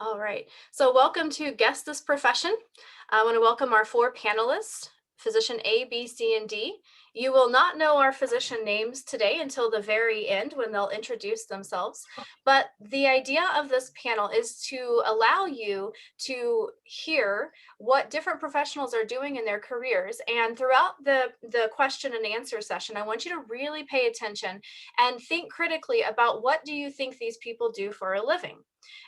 All right, so welcome to Guess This Profession. I want to welcome our 4 panelists, physician A, B, C, and D. You will not know our physician names today until the very end when they'll introduce themselves. But the idea of this panel is to allow you to hear what different professionals are doing in their careers. And throughout the question and answer session, I want you to really pay attention and think critically about what do you think these people do for a living.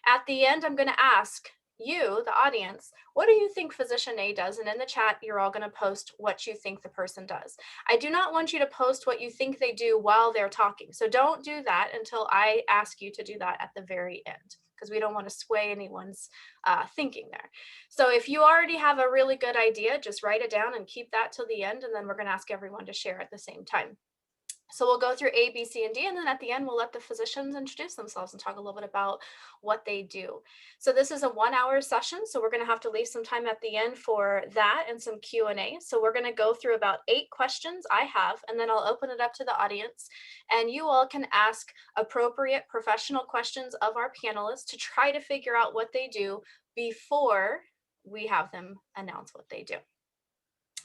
At the end, I'm going to ask you, the audience, what do you think physician A does? And in the chat, you're all going to post what you think the person does. I do not want you to post what you think they do while they're talking. So don't do that until I ask you to do that at the very end, because we don't want to sway anyone's thinking there. So if you already have a really good idea, just write it down and keep that till the end. And then we're going to ask everyone to share at the same time. So we'll go through A, B, C, and D, and then at the end, we'll let the physicians introduce themselves and talk a little bit about what they do. So this is a 1-hour session, so we're going to have to leave some time at the end for that and some Q&A. So we're going to go through about 8 questions I have, and then I'll open it up to the audience, and you all can ask appropriate professional questions of our panelists to try to figure out what they do before we have them announce what they do.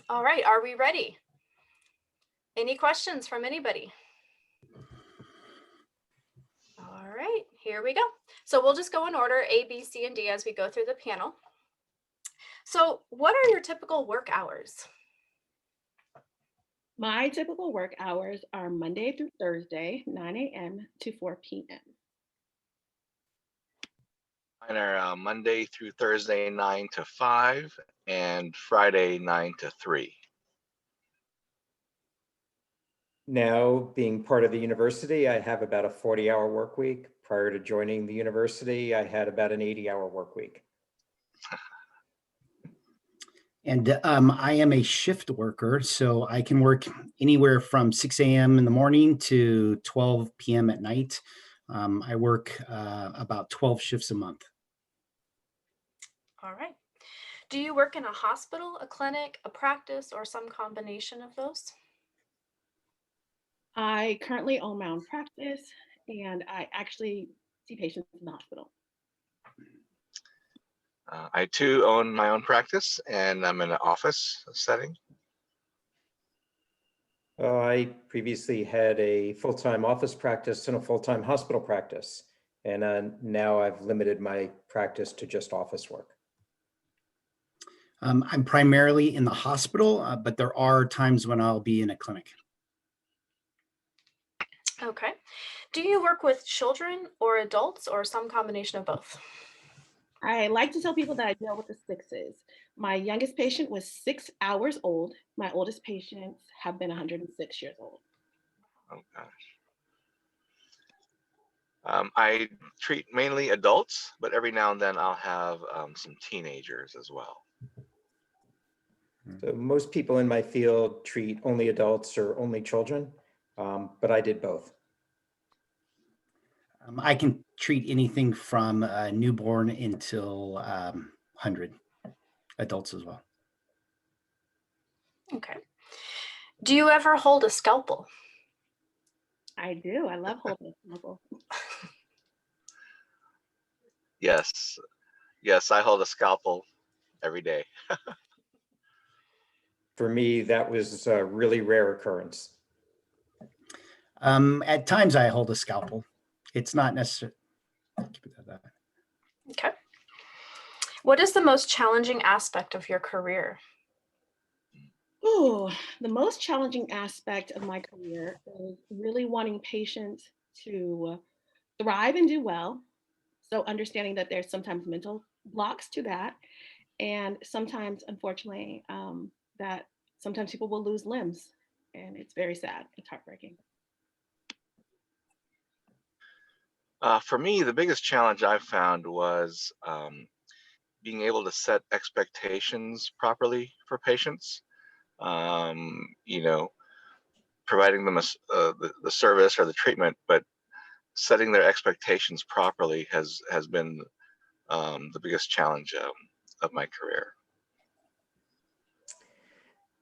All right, are we ready? Any questions from anybody? All right, here we go. So we'll just go in order, A, B, C, and D as we go through the panel. So what are your typical work hours? My typical work hours are Monday through Thursday, 9 a.m. to 4 p.m. Mine are Monday through Thursday, 9 to 5, and Friday, 9 to 3. Now, being part of the university, I have about a 40-hour work week. Prior to joining the university, I had about an 80-hour work week. And I am a shift worker, so I can work anywhere from 6 a.m. in the morning to 12 p.m. at night. I work about 12 shifts a month. All right. Do you work in a hospital, a clinic, a practice, or some combination of those? I currently own my own practice, and I actually see patients in the hospital. I too own my own practice, and I'm in an office setting. I previously had a full-time office practice and a full-time hospital practice, and now I've limited my practice to just office work. I'm primarily in the hospital, but there are times when I'll be in a clinic. Okay. Do you work with children or adults or some combination of both? I like to tell people that I deal with the 6s. My youngest patient was 6 hours old. My oldest patients have been 106 years old. Oh gosh. I treat mainly adults, but every now and then I'll have some teenagers as well. So most people in my field treat only adults or only children, but I did both. I can treat anything from newborn until 100, adults as well. Okay. Do you ever hold a scalpel? I do. I love holding a scalpel. Yes, I hold a scalpel every day. For me, that was a really rare occurrence. At times I hold a scalpel. It's not necessary. Okay. What is the most challenging aspect of your career? Oh, the most challenging aspect of my career is really wanting patients to thrive and do well. So understanding that there's sometimes mental blocks to that. And sometimes, unfortunately, that sometimes people will lose limbs. And it's very sad. It's heartbreaking. For me, the biggest challenge I've found was being able to set expectations properly for patients. You know, providing them the service or the treatment, but setting their expectations properly has been the biggest challenge of my career.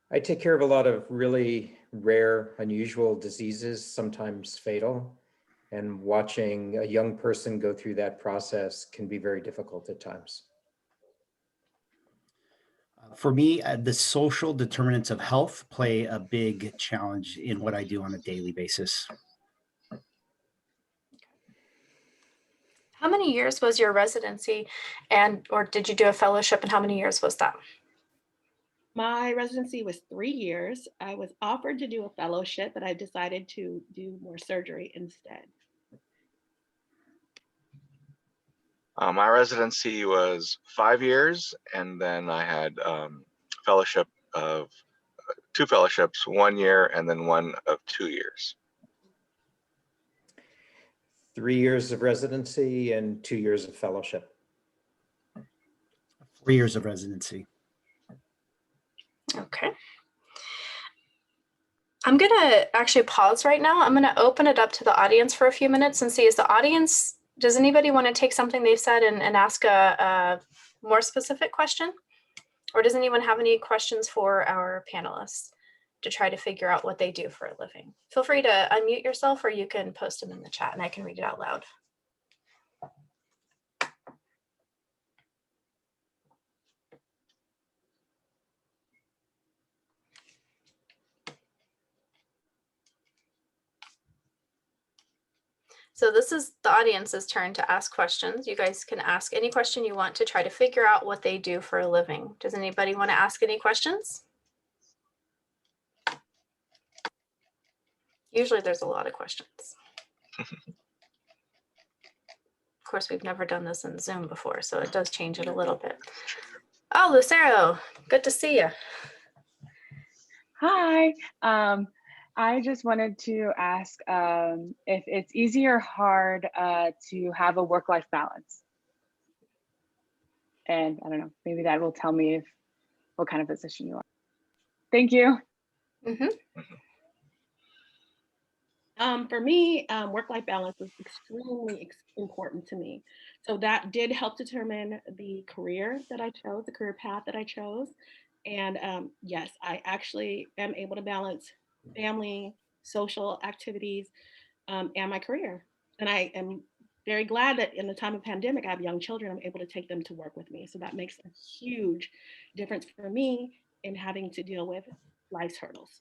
I take care of a lot of really rare, unusual diseases, sometimes fatal. And watching a young person go through that process can be very difficult at times. For me, the social determinants of health play a big challenge in what I do on a daily basis. How many years was your residency, or did you do a fellowship, and how many years was that? My residency was 3 years. I was offered to do a fellowship, but I decided to do more surgery instead. My residency was 5 years, and then I had fellowship of 2 fellowships, 1 year and then one of 2 years. 3 years of residency and 2 years of fellowship. 4 years of residency. Okay. I'm going to actually pause right now. I'm going to open it up to the audience for a few minutes and see, does anybody want to take something they've said and ask a more specific question? Or does anyone have any questions for our panelists to try to figure out what they do for a living? Feel free to unmute yourself, or you can post them in the chat and I can read it out loud. So this is the audience's turn to ask questions. You guys can ask any question you want to try to figure out what they do for a living. Does anybody want to ask any questions? Usually there's a lot of questions. Of course, we've never done this in Zoom before, so it does change it a little bit. Oh, Lucero, good to see you. Hi. I just wanted to ask if it's easy or hard to have a work-life balance. And I don't know, maybe that will tell me what kind of position you are. Thank you. Mm-hmm. For me, work-life balance is extremely important to me. So that did help determine the career that I chose, the career path that I chose. And yes, I actually am able to balance family, social activities, and my career. And I am very glad that in the time of pandemic, I have young children, I'm able to take them to work with me. So that makes a huge difference for me in having to deal with life's hurdles.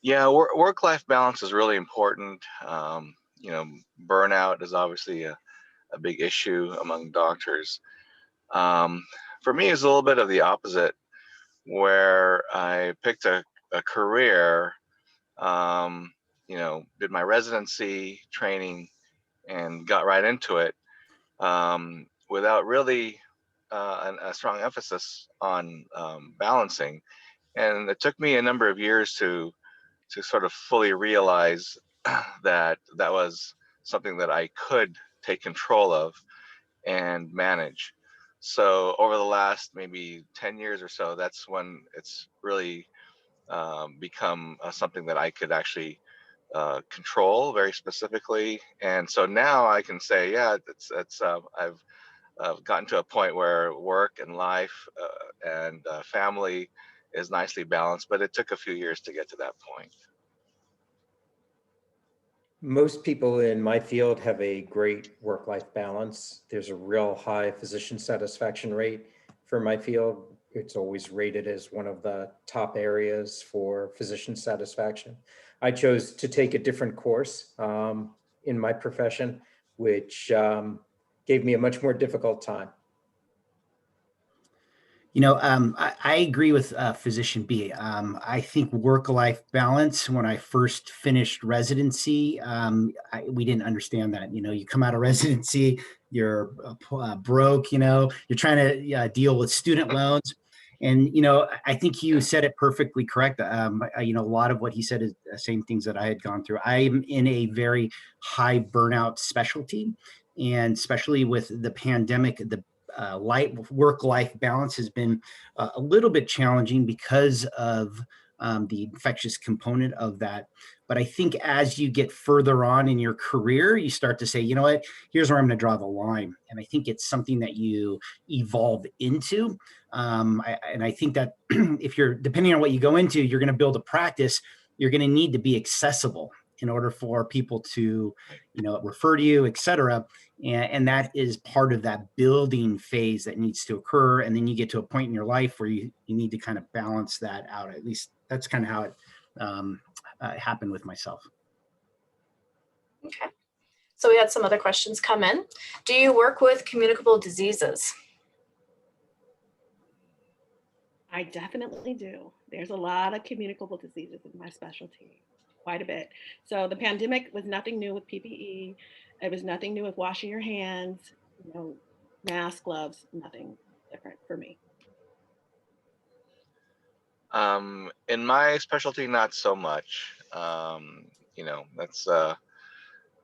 Yeah, work-life balance is really important. Burnout is obviously a big issue among doctors. For me, it's a little bit of the opposite, where I picked a career, did my residency training and got right into it without really a strong emphasis on balancing. And it took me a number of years to sort of fully realize that was something that I could take control of and manage. So over the last maybe 10 years or so, that's when it's really become something that I could actually control very specifically. And so now I can say, yeah, I've gotten to a point where work and life and family is nicely balanced, but it took a few years to get to that point. Most people in my field have a great work-life balance. There's a real high physician satisfaction rate for my field. It's always rated as one of the top areas for physician satisfaction. I chose to take a different course in my profession, which gave me a much more difficult time. I agree with Physician B. I think work-life balance, when I first finished residency, we didn't understand that. You come out of residency, you're broke, you're trying to deal with student loans. And, I think you said it perfectly correct. A lot of what he said is the same things that I had gone through. I'm in a very high burnout specialty, and especially with the pandemic, the work-life balance has been a little bit challenging because of the infectious component of that. But I think as you get further on in your career, you start to say, you know what, here's where I'm going to draw the line. And I think it's something that you evolve into. And I think that if depending on what you go into, you're going to build a practice, you're going to need to be accessible. in order for people to, refer to you, et cetera. And that is part of that building phase that needs to occur. And then you get to a point in your life where you need to kind of balance that out. At least that's kind of how it happened with myself. Okay. So we had some other questions come in. Do you work with communicable diseases? I definitely do. There's a lot of communicable diseases in my specialty, quite a bit. So the pandemic was nothing new with PPE. It was nothing new with washing your hands, mask, gloves, nothing different for me. In my specialty, not so much. That's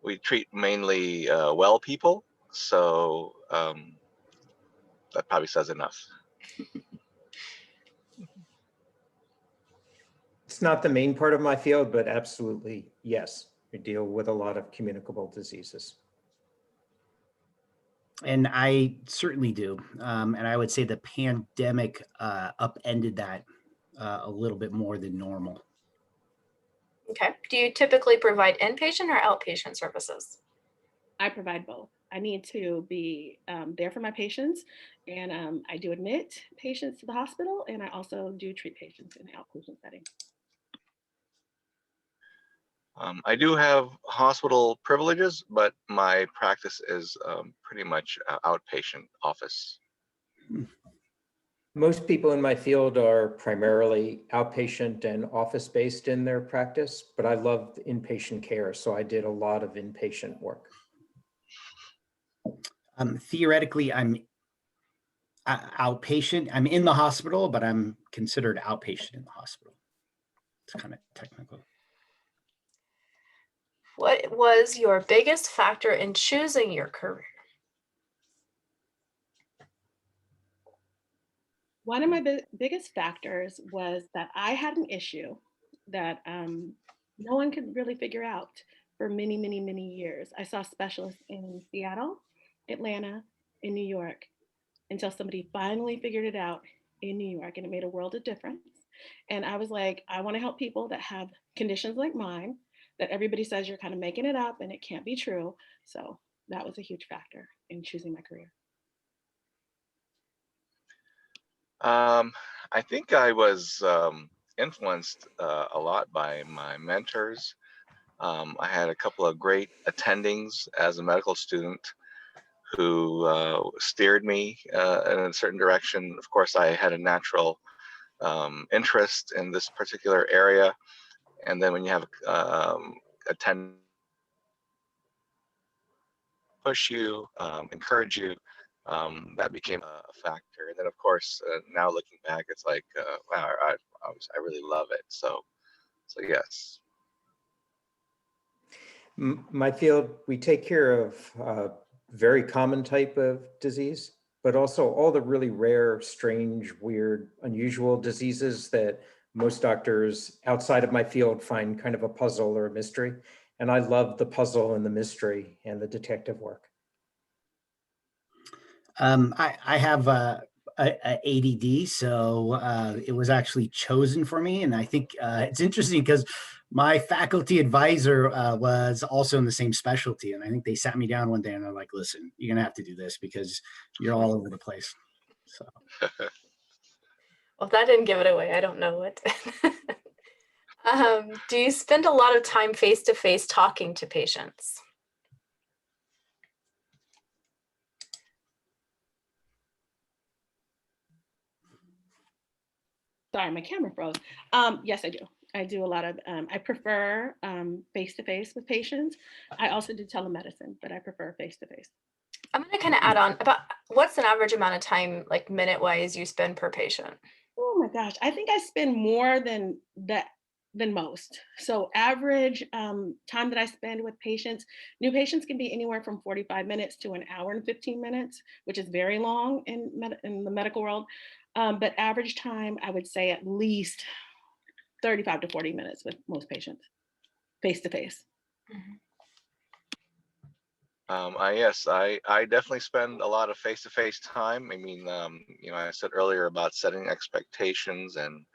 we treat mainly well people, so that probably says enough. It's not the main part of my field, but absolutely, yes. We deal with a lot of communicable diseases. And I certainly do. And I would say the pandemic upended that a little bit more than normal. Okay. Do you typically provide inpatient or outpatient services? I provide both. I need to be there for my patients, and I do admit patients to the hospital, and I also do treat patients in the outpatient setting. I do have hospital privileges, but my practice is pretty much outpatient office. Most people in my field are primarily outpatient and office-based in their practice, but I love inpatient care, so I did a lot of inpatient work. Theoretically, I'm outpatient. I'm in the hospital, but I'm considered outpatient in the hospital. It's kind of technical. What was your biggest factor in choosing your career? One of my biggest factors was that I had an issue that no one could really figure out for many, many, many years. I saw specialists in Seattle, Atlanta, in New York, until somebody finally figured it out in New York, and it made a world of difference. And I was like, I want to help people that have conditions like mine, that everybody says you're kind of making it up and it can't be true. So that was a huge factor in choosing my career. I think I was influenced a lot by my mentors. I had a couple of great attendings as a medical student who steered me in a certain direction. Of course, I had a natural interest in this particular area. And then when you have attend push you, encourage you, that became a factor. And then, of course, now looking back, it's like, wow, I really love it. So yes. My field, we take care of a very common type of disease, but also all the really rare, strange, weird, unusual diseases that most doctors outside of my field find kind of a puzzle or a mystery. And I love the puzzle and the mystery and the detective work. I have a ADD, so it was actually chosen for me. And I think it's interesting because my faculty advisor was also in the same specialty. And I think they sat me down one day and they're like, listen, you're going to have to do this because you're all over the place. So. Well, if that didn't give it away, I don't know what. Do you spend a lot of time face-to-face talking to patients? Sorry, my camera froze. Yes, I do. I do a lot of, I prefer face-to-face with patients. I also do telemedicine, but I prefer face-to-face. I'm going to kind of add on about what's an average amount of time, like minute-wise, you spend per patient? Oh my gosh, I think I spend more than most. So average time that I spend with patients, new patients can be anywhere from 45 minutes to an hour and 15 minutes, which is very long in the medical world. But average time, I would say at least 35 to 40 minutes with most patients, face-to-face. Yes, I definitely spend a lot of face-to-face time. I mean, I said earlier about setting expectations and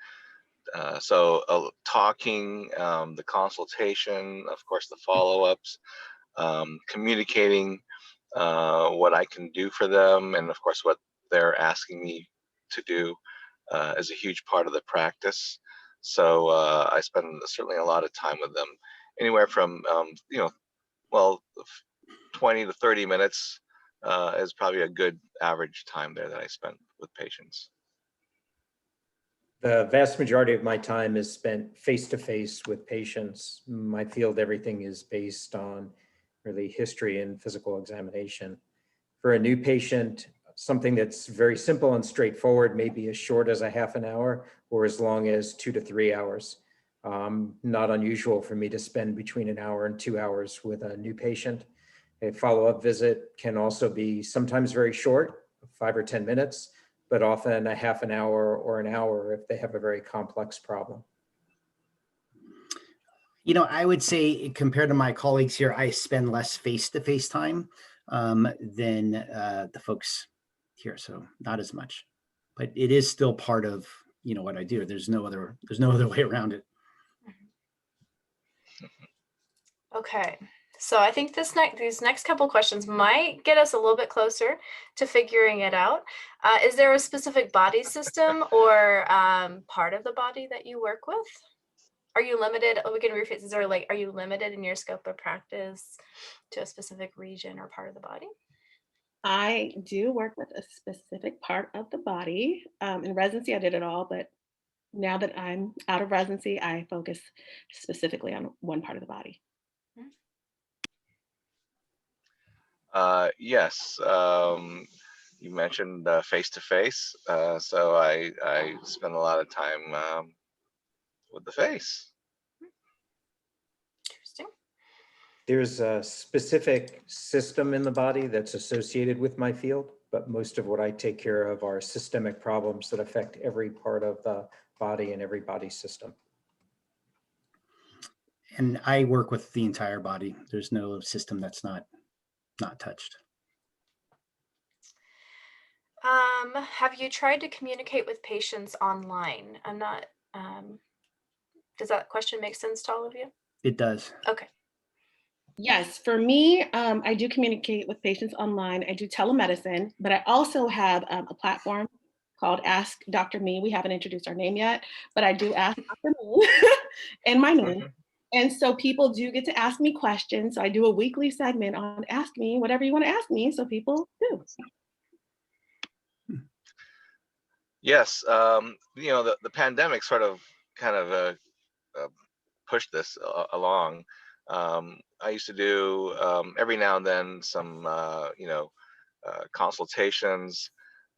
Talking, the consultation, of course, the follow-ups, communicating what I can do for them, and of course what they're asking me to do is a huge part of the practice. So I spend certainly a lot of time with them, anywhere from 20 to 30 minutes is probably a good average time there that I spend with patients. The vast majority of my time is spent face-to-face with patients. My field, everything is based on really history and physical examination. For a new patient, something that's very simple and straightforward may be as short as a half an hour or as long as 2 to 3 hours. Not unusual for me to spend between an hour and 2 hours with a new patient. A follow-up visit can also be sometimes very short, 5 or 10 minutes, but often a half an hour or an hour if they have a very complex problem. You know, I would say compared to my colleagues here, I spend less face-to-face time than the folks here, so not as much. But it is still part of what I do. There's no other way around it. Okay, so I think these next couple questions might get us a little bit closer to figuring it out. Is there a specific body system or part of the body that you work with? Are you limited? We can rephrase this, or like, are you limited in your scope of practice to a specific region or part of the body? I do work with a specific part of the body. In residency, I did it all, but now that I'm out of residency, I focus specifically on one part of the body. Yes, you mentioned face-to-face, so I spend a lot of time with the face. Interesting. There's a specific system in the body that's associated with my field, but most of what I take care of are systemic problems that affect every part of the body and every body system. And I work with the entire body. There's no system that's not touched. Have you tried to communicate with patients online? I'm not, does that question make sense to all of you? It does. Okay. Yes, for me, I do communicate with patients online. I do telemedicine, but I also have a platform called Ask Dr. Me. We haven't introduced our name yet, but I do Ask Dr. Me and my name. And so people do get to ask me questions. So I do a weekly segment on Ask Me, whatever you want to ask me. So people do. Yes, the pandemic sort of kind of pushed this along. I used to do every now and then some consultations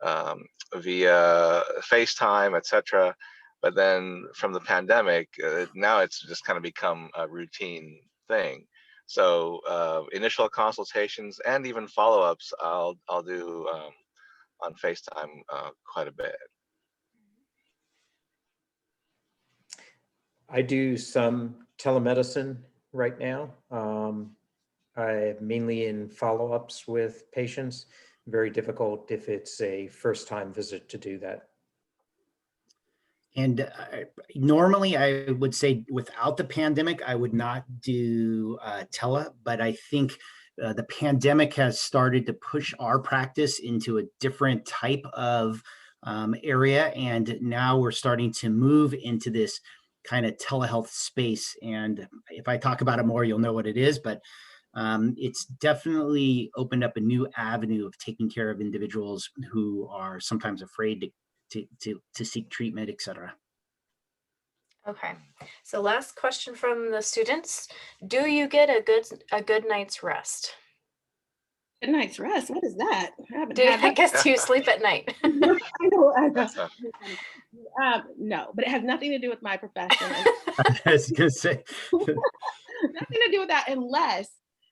via FaceTime, etc. But then from the pandemic, now it's just kind of become a routine thing. So initial consultations and even follow-ups, I'll do on FaceTime quite a bit. I do some telemedicine right now. I'm mainly in follow-ups with patients. Very difficult if it's a first-time visit to do that. And normally I would say without the pandemic, I would not do tele, but I think the pandemic has started to push our practice into a different type of area. And now we're starting to move into this kind of telehealth space. And if I talk about it more, you'll know what it is, but it's definitely opened up a new avenue of taking care of individuals who are sometimes afraid to seek treatment, et cetera. Okay, so last question from the students. Do you get a good night's rest? A night's rest? What is that? I guess do you sleep at night? I know. No, but it has nothing to do with my profession. I was gonna say. Nothing to do with that unless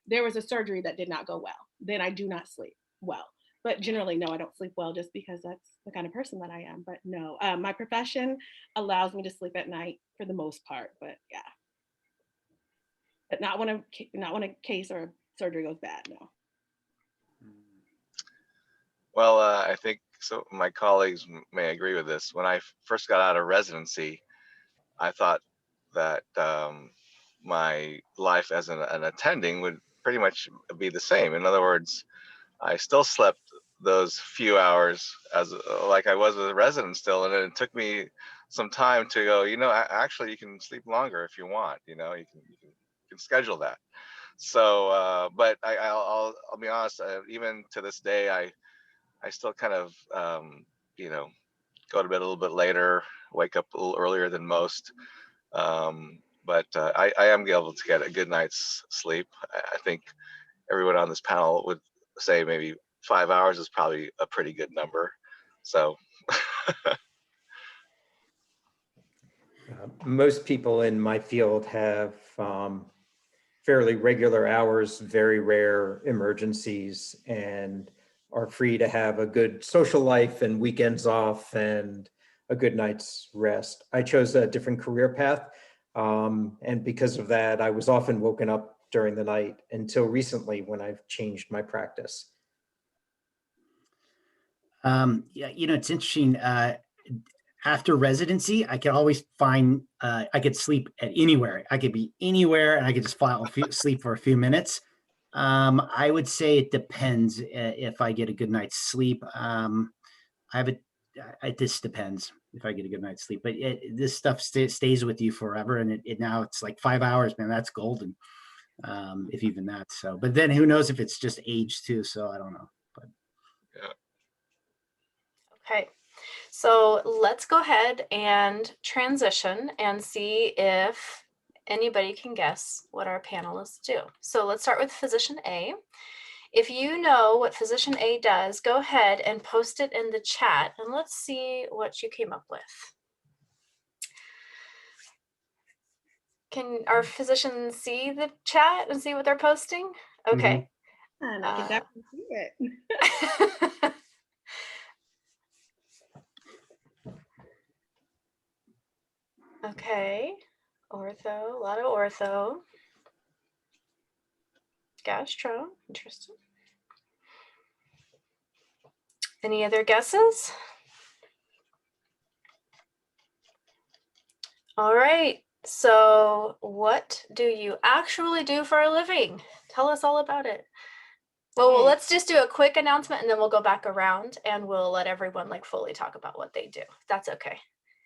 there was a surgery that did not go well. Then I do not sleep well. But generally, no, I don't sleep well just because that's the kind of person that I am. But no, my profession allows me to sleep at night for the most part. But yeah, but not when a case or a surgery goes bad. No. Well, I think so. My colleagues may agree with this. When I first got out of residency, I thought that my life as an attending would pretty much be the same. In other words, I still slept those few hours as like I was a resident still, and it took me some time to go, actually you can sleep longer if you want, you can schedule that. So but I'll be honest, even to this day I still kind of go to bed a little bit later, wake up a little earlier than most. But I am able to get a good night's sleep. I think everyone on this panel would say maybe 5 hours is probably a pretty good number. So Most people in my field have fairly regular hours, very rare emergencies, and are free to have a good social life and weekends off and a good night's rest. I chose a different career path. And because of that, I was often woken up during the night until recently when I've changed my practice. Yeah, it's interesting. After residency, I could always find, I could sleep at anywhere. I could be anywhere and I could just sleep for a few minutes. I would say it depends if I get a good night's sleep. I have it just depends if I get a good night's sleep, but this stuff stays with you forever. And now it's like 5 hours, man, that's golden. If even that. So, but then who knows if it's just age too. So I don't know, but. yeah. Okay, so let's go ahead and transition and see if anybody can guess what our panelists do. So let's start with Physician A. If you know what Physician A does, go ahead and post it in the chat and let's see what you came up with. Can our physicians see the chat and see what they're posting? Okay. And I can definitely see it. Okay, ortho, a lot of ortho. Gastro, interesting. Any other guesses? All right, so what do you actually do for a living? Tell us all about it. Well, let's just do a quick announcement and then we'll go back around and we'll let everyone fully talk about what they do. If that's okay.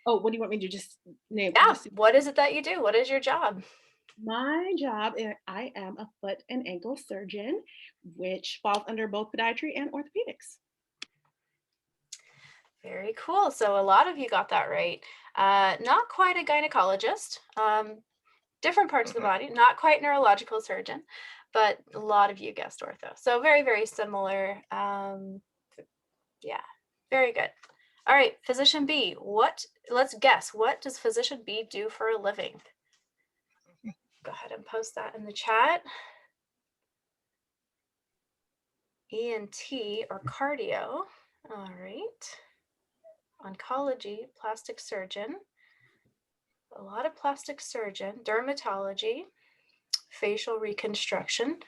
Oh, what do you want me to just name? Yeah, what is it that you do? What is your job? My job, I am a foot and ankle surgeon, which falls under both podiatry and orthopedics. Very cool. So a lot of you got that right. Not quite a gynecologist, different parts of the body, not quite neurological surgeon, but a lot of you guessed ortho. So very, very similar. Yeah, very good. All right, Physician B, let's guess, what does Physician B do for a living? Go ahead and post that in the chat. ENT or cardio. All right. Oncology, plastic surgeon. A lot of plastic surgeon, dermatology, facial reconstruction.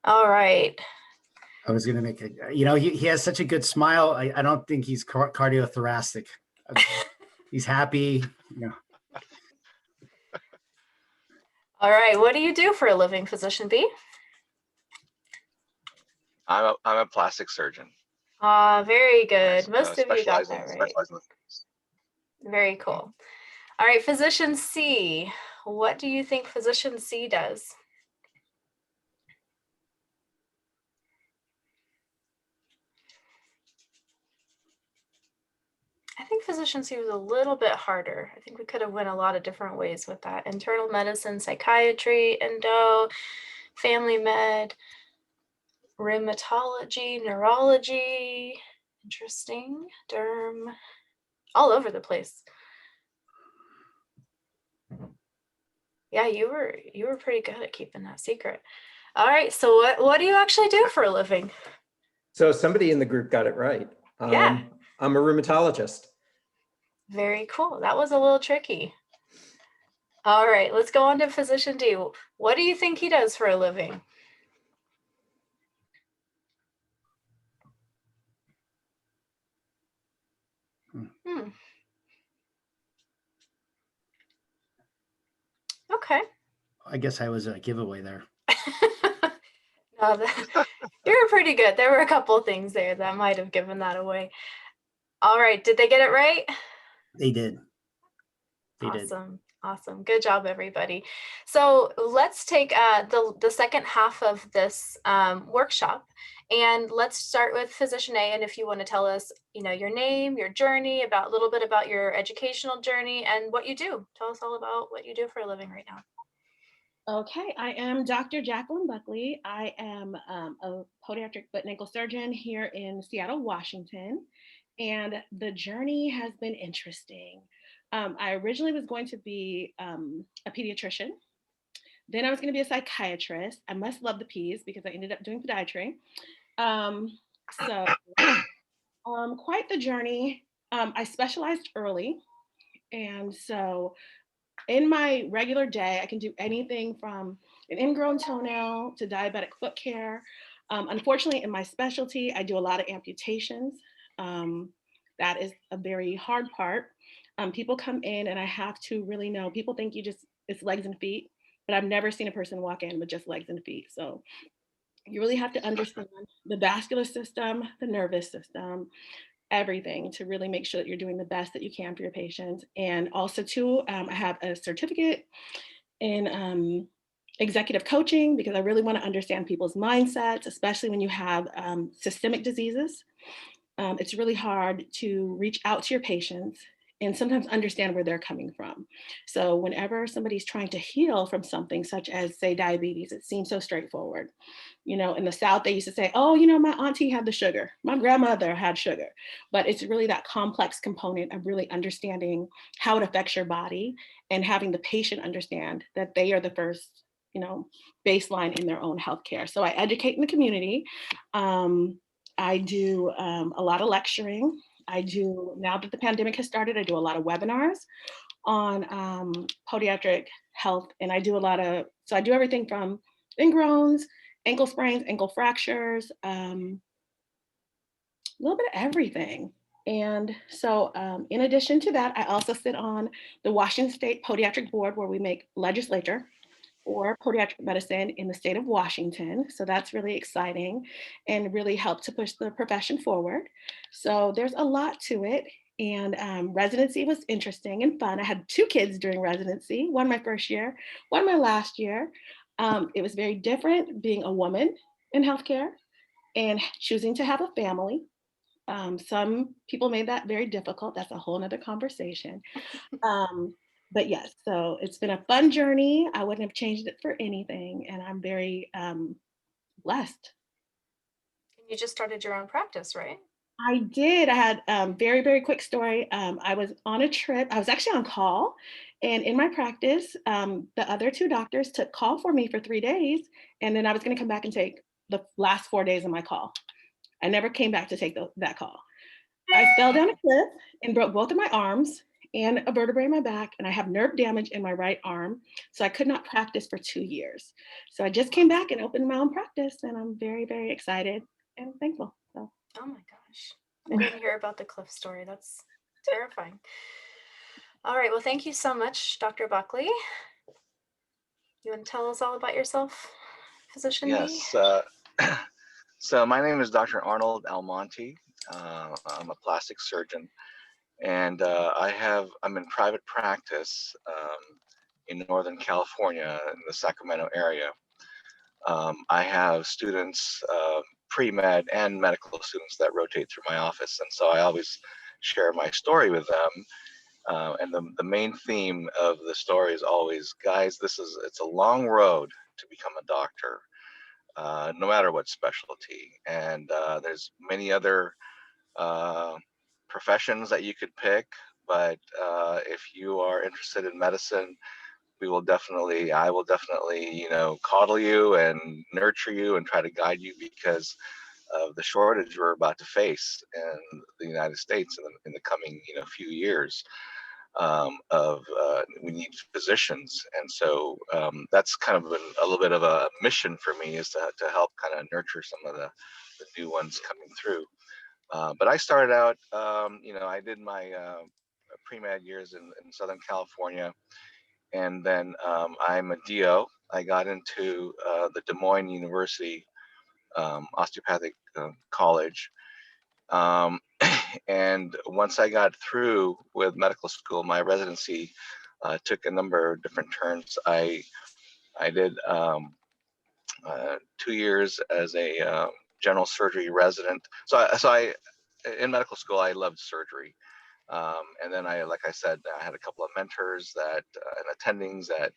All right. I was going to make it, he has such a good smile. I don't think he's cardiothoracic. He's happy. All right. What do you do for a living, Physician B? I'm a plastic surgeon. Very good. Most of you got that right. Specialize in Very cool. All right, Physician C. What do you think Physician C does? I think Physician C was a little bit harder. I think we could have went a lot of different ways with that. Internal medicine, psychiatry, endo, family med, rheumatology, neurology, interesting, derm, all over the place. Yeah, you were pretty good at keeping that secret. All right, so what do you actually do for a living? So somebody in the group got it right. Yeah. I'm a rheumatologist. Very cool. That was a little tricky. All right, let's go on to Physician D. What do you think he does for a living? Okay. I guess I was a giveaway there. No, you were pretty good. There were a couple things there that might have given that away. All right. Did they get it right? They did. They did. Awesome. Awesome. Good job, everybody. So let's take the second half of this workshop, and let's start with Physician A. And if you want to tell us, your name, your journey, about a little bit about your educational journey and what you do. Tell us all about what you do for a living right now. Okay, I am Dr. Jacqueline Buckley. I am a podiatric foot and ankle surgeon here in Seattle, Washington. And the journey has been interesting. I originally was going to be a pediatrician. Then I was going to be a psychiatrist. I must love the P's because I ended up doing podiatry. So quite the journey. I specialized early. And so in my regular day, I can do anything from an ingrown toenail to diabetic foot care. Unfortunately, in my specialty, I do a lot of amputations. That is a very hard part. People come in and I have to really know, people think it's legs and feet, but I've never seen a person walk in with just legs and feet. So you really have to understand the vascular system, the nervous system, everything to really make sure that you're doing the best that you can for your patients. And also too, I have a certificate in executive coaching because I really want to understand people's mindsets, especially when you have systemic diseases. It's really hard to reach out to your patients and sometimes understand where they're coming from. So whenever somebody's trying to heal from something such as, say, diabetes, it seems so straightforward. In the South, they used to say, oh, my auntie had the sugar, my grandmother had sugar. But it's really that complex component of really understanding how it affects your body and having the patient understand that they are the first, baseline in their own healthcare. So I educate in the community. I do a lot of lecturing. Now that the pandemic has started, I do a lot of webinars on podiatric health. And I do everything from ingrowns, ankle sprains, ankle fractures, a little bit of everything. And so in addition to that, I also sit on the Washington State Podiatric Board where we make legislature for podiatric medicine in the state of Washington. So that's really exciting and really helped to push the profession forward. So there's a lot to it. And residency was interesting and fun. I had 2 kids during residency, one my first year, one my last year. It was very different being a woman in healthcare and choosing to have a family. Some people made that very difficult. That's a whole nother conversation. But yes, so it's been a fun journey. I wouldn't have changed it for anything. And I'm very blessed. And you just started your own practice, right? I did. I had very, very quick story. I was on a trip. I was actually on call. And in my practice, the other 2 doctors took call for me for 3 days. And then I was going to come back and take the last 4 days of my call. I never came back to take that call. I fell down a cliff and broke both of my arms and a vertebrae in my back, and I have nerve damage in my right arm. So I could not practice for 2 years. So I just came back and opened my own practice, and I'm very, very excited and thankful. So. Oh my gosh. I didn't hear about the cliff story. That's terrifying. All right. Well, thank you so much, Dr. Buckley. You want to tell us all about yourself, Physician B? Yes. So my name is Dr. Arnold Almonte. I'm a plastic surgeon, and I'm in private practice in Northern California in the Sacramento area. I have students, pre-med and medical students that rotate through my office, and so I always share my story with them. And the main theme of the story is always, guys, it's a long road to become a doctor. No matter what specialty. And there's many other professions that you could pick, but if you are interested in medicine, I will definitely, coddle you and nurture you and try to guide you because of the shortage we're about to face in the United States in the coming, few years. We need physicians, and so that's kind of a little bit of a mission for me, is to help kind of nurture some of the new ones coming through. But I started out, I did my pre-med years in Southern California, and then I'm a DO. I got into the Des Moines University Osteopathic College. And once I got through with medical school, my residency took a number of different turns. I did 2 years as a general surgery resident. So in medical school, I loved surgery. And then like I said, I had a couple of mentors that and attendings that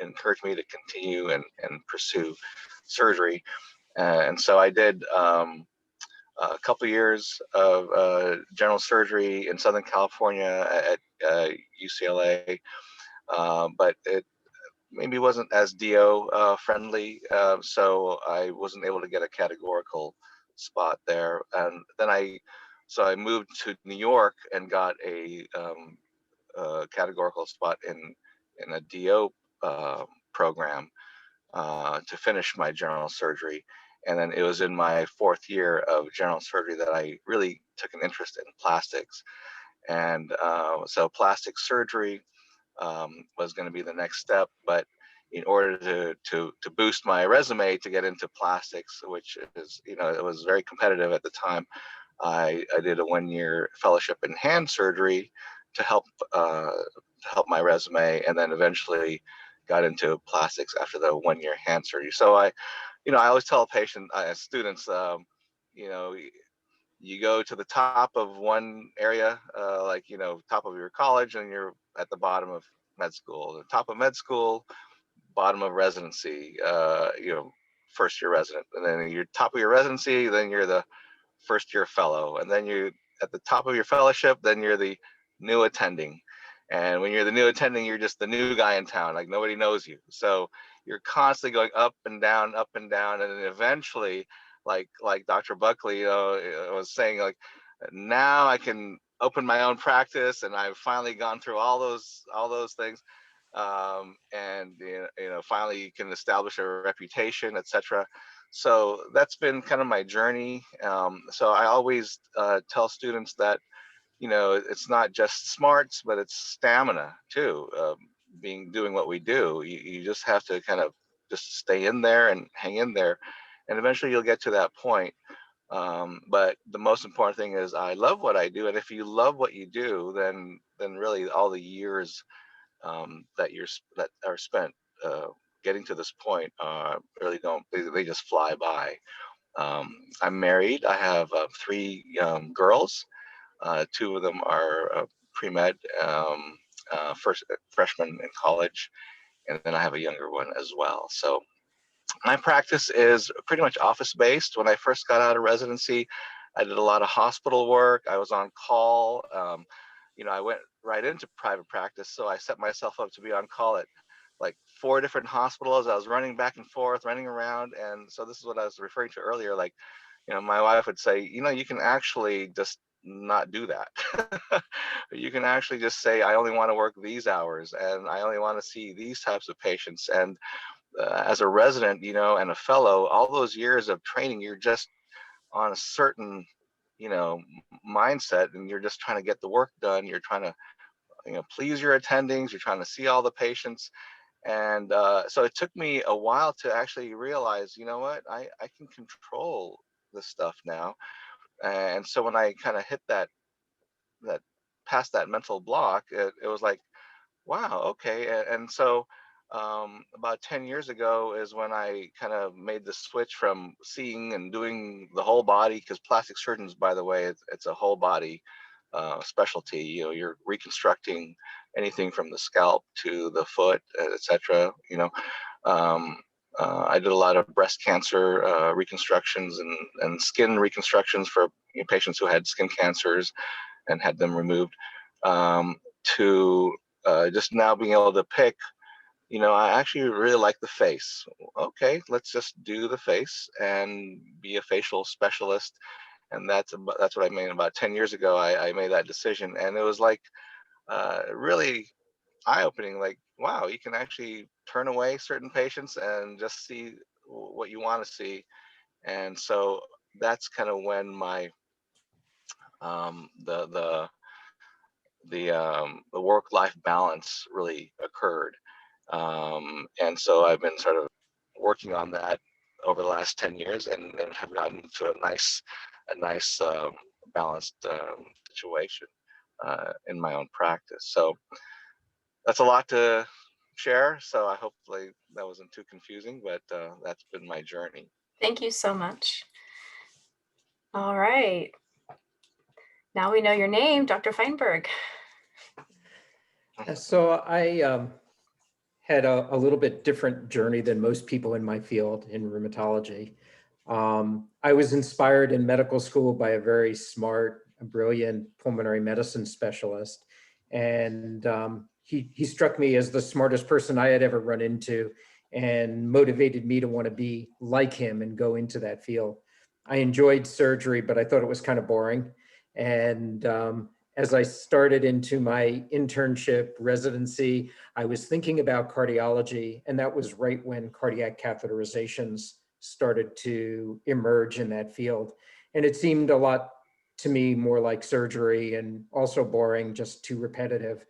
encouraged me to continue and pursue surgery. And so I did a couple of years of general surgery in Southern California at UCLA, but it maybe wasn't as DO friendly, so I wasn't able to get a categorical spot there. And then I moved to New York and got a categorical spot in a DO program to finish my general surgery. And then it was in my 4th year of general surgery that I really took an interest in plastics. And so plastic surgery was going to be the next step. But in order to boost my resume to get into plastics, which is, it was very competitive at the time, I did a 1-year fellowship in hand surgery to help my resume, and then eventually got into plastics after the 1-year hand surgery. So I always tell students, you go to the top of one area, like, top of your college, and you're at the bottom of med school. The top of med school, bottom of residency, first year resident. And then you're top of your residency, then you're the first year fellow. And then you at the top of your fellowship, then you're the new attending. And when you're the new attending, you're just the new guy in town, like nobody knows you. So you're constantly going up and down, and then eventually, like Dr. Buckley, was saying, like, now I can open my own practice, and I've finally gone through all those things, and finally you can establish a reputation, etc. So that's been kind of my journey. So I always tell students that it's not just smarts, but it's stamina too. Doing what we do, you just have to kind of just stay in there and hang in there, and eventually you'll get to that point. But the most important thing is I love what I do, and if you love what you do, then really all the years that are spent getting to this point really don't, they just fly by. I'm married. I have 3 girls. 2 of them are pre-med, freshmen in college, and then I have a younger one as well. So my practice is pretty much office-based. When I first got out of residency, I did a lot of hospital work. I was on call. I went right into private practice, so I set myself up to be on call at like 4 different hospitals. I was running back and forth, running around, and so this is what I was referring to earlier. Like, my wife would say, you can actually just not do that. You can actually just say, I only want to work these hours, and I only want to see these types of patients. And as a resident, and a fellow, all those years of training, you're just on a certain, mindset, and you're just trying to get the work done. You're trying to, please your attendings. You're trying to see all the patients. And so it took me a while to actually realize, what, I can control this stuff now. And so when I kind of hit that past that mental block, it was like, wow, okay. And so about 10 years ago is when I kind of made the switch from seeing and doing the whole body, because plastic surgeons, by the way, it's a whole body specialty. You're reconstructing anything from the scalp to the foot, etc. I did a lot of breast cancer reconstructions and skin reconstructions for patients who had skin cancers and had them removed, to just now being able to pick, I actually really like the face. Okay, let's just do the face and be a facial specialist. And that's what I made about 10 years ago. I made that decision, and it was like really eye-opening. Like, wow, you can actually turn away certain patients and just see what you want to see. And so that's kind of when my the work-life balance really occurred. And so I've been sort of working on that over the last 10 years and have gotten to a nice balanced situation in my own practice. So that's a lot to share. So I hopefully that wasn't too confusing, but that's been my journey. Thank you so much. All right. Now we know your name, Dr. Feinberg. So I had a little bit different journey than most people in my field in rheumatology. I was inspired in medical school by a very smart, brilliant pulmonary medicine specialist. And he struck me as the smartest person I had ever run into and motivated me to want to be like him and go into that field. I enjoyed surgery, but I thought it was kind of boring. And as I started into my internship residency, I was thinking about cardiology, and that was right when cardiac catheterizations started to emerge in that field. And it seemed a lot to me more like surgery and also boring, just too repetitive.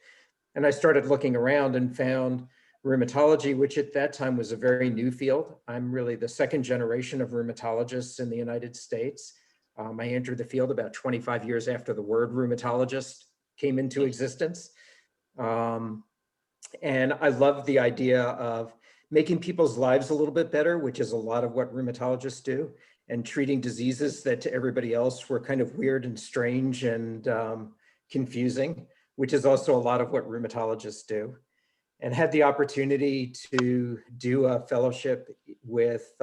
And I started looking around and found rheumatology, which at that time was a very new field. I'm really the second generation of rheumatologists in the United States. I entered the field about 25 years after the word rheumatologist came into existence. And I love the idea of making people's lives a little bit better, which is a lot of what rheumatologists do, and treating diseases that to everybody else were kind of weird and strange and confusing, which is also a lot of what rheumatologists do. And had the opportunity to do a fellowship with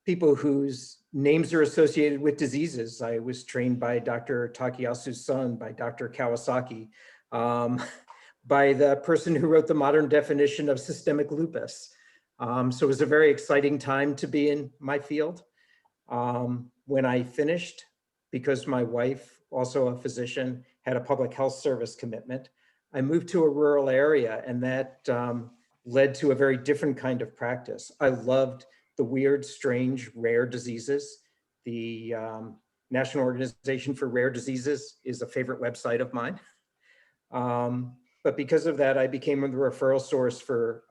people whose names are associated with diseases. I was trained by Dr. Takayasu's son, by Dr. Kawasaki, by the person who wrote the modern definition of systemic lupus. So it was a very exciting time to be in my field. When I finished, because my wife, also a physician, had a public health service commitment, I moved to a rural area, and that led to a very different kind of practice. I loved the weird, strange, rare diseases. The National Organization for Rare Diseases is a favorite website of mine. But because of that, I became the referral source for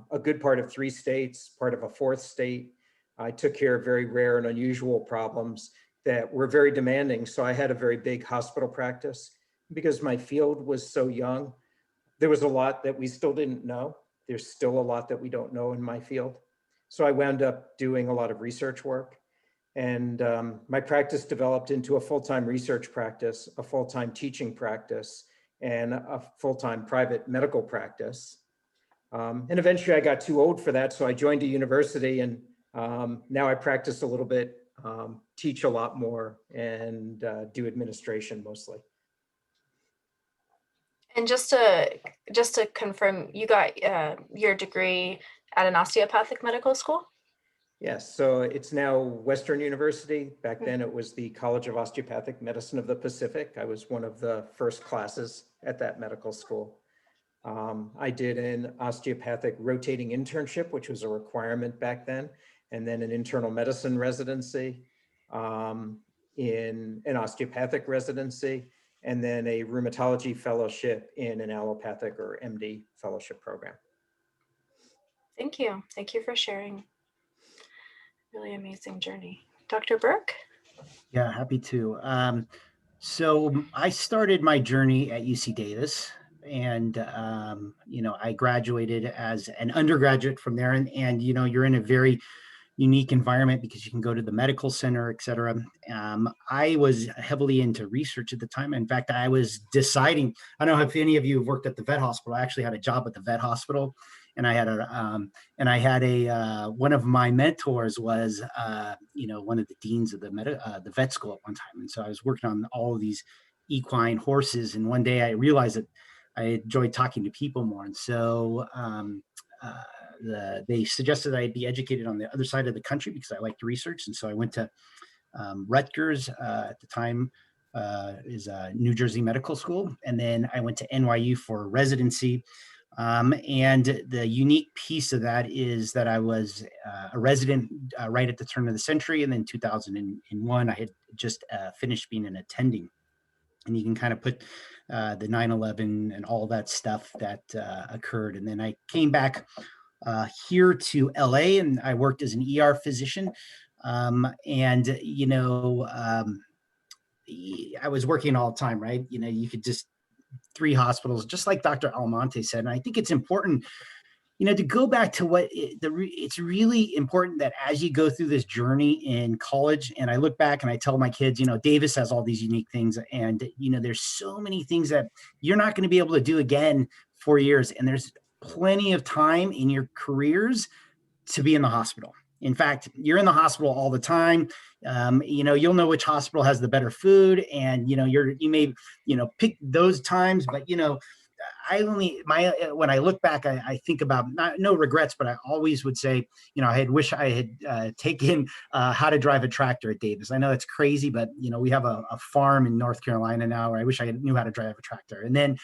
a good part of 3 states, part of a 4th state. I took care of very rare and unusual problems that were very demanding. So I had a very big hospital practice. Because my field was so young, there was a lot that we still didn't know. There's still a lot that we don't know in my field. So I wound up doing a lot of research work. And my practice developed into a full-time research practice, a full-time teaching practice, and a full-time private medical practice. And eventually I got too old for that, so I joined a university, and now I practice a little bit, teach a lot more, and do administration mostly. And just to confirm, you got your degree at an osteopathic medical school? Yes, so it's now Western University. Back then it was the College of Osteopathic Medicine of the Pacific. I was one of the first classes at that medical school. I did an osteopathic rotating internship, which was a requirement back then, and then an internal medicine residency, in an osteopathic residency, and then a rheumatology fellowship in an allopathic or MD fellowship program. Thank you. Thank you for sharing. Really amazing journey. Dr. Burke? Yeah, happy to. So I started my journey at UC Davis, and I graduated as an undergraduate from there, and you're in a very unique environment because you can go to the medical center, et cetera. I was heavily into research at the time. In fact, I was deciding, I don't know if any of you have worked at the vet hospital. I actually had a job at the vet hospital, and I had one of my mentors was, one of the deans of the vet school at one time. And so I was working on all of these equine horses. And one day I realized that I enjoyed talking to people more. And so, they suggested I be educated on the other side of the country because I liked research. And so I went to Rutgers at the time, is New Jersey Medical School. And then I went to NYU for residency. And the unique piece of that is that I was a resident right at the turn of the century. And then 2001, I had just finished being an attending. And you can kind of put the 9/11 and all that stuff that occurred. And then I came back here to LA, and I worked as an ER physician. And, you know, I was working all the time, right? You know, you could just 3 hospitals, just like Dr. Almonte said. And I think it's important, you know, to go back to what it's really important that as you go through this journey in college, and I look back and I tell my kids, you know, Davis has all these unique things, and, you know, there's so many things that you're not going to be able to do again 4 years. And there's plenty of time in your careers to be in the hospital. In fact, you're in the hospital all the time. You know, you'll know which hospital has the better food, and, you know, you may, you know, pick those times, but, you know, when I look back, I think about no regrets, but I always would say, you know, wish I had taken how to drive a tractor at Davis. I know it's crazy, but, you know, we have a farm in North Carolina now where I wish I knew how to drive a tractor. And then,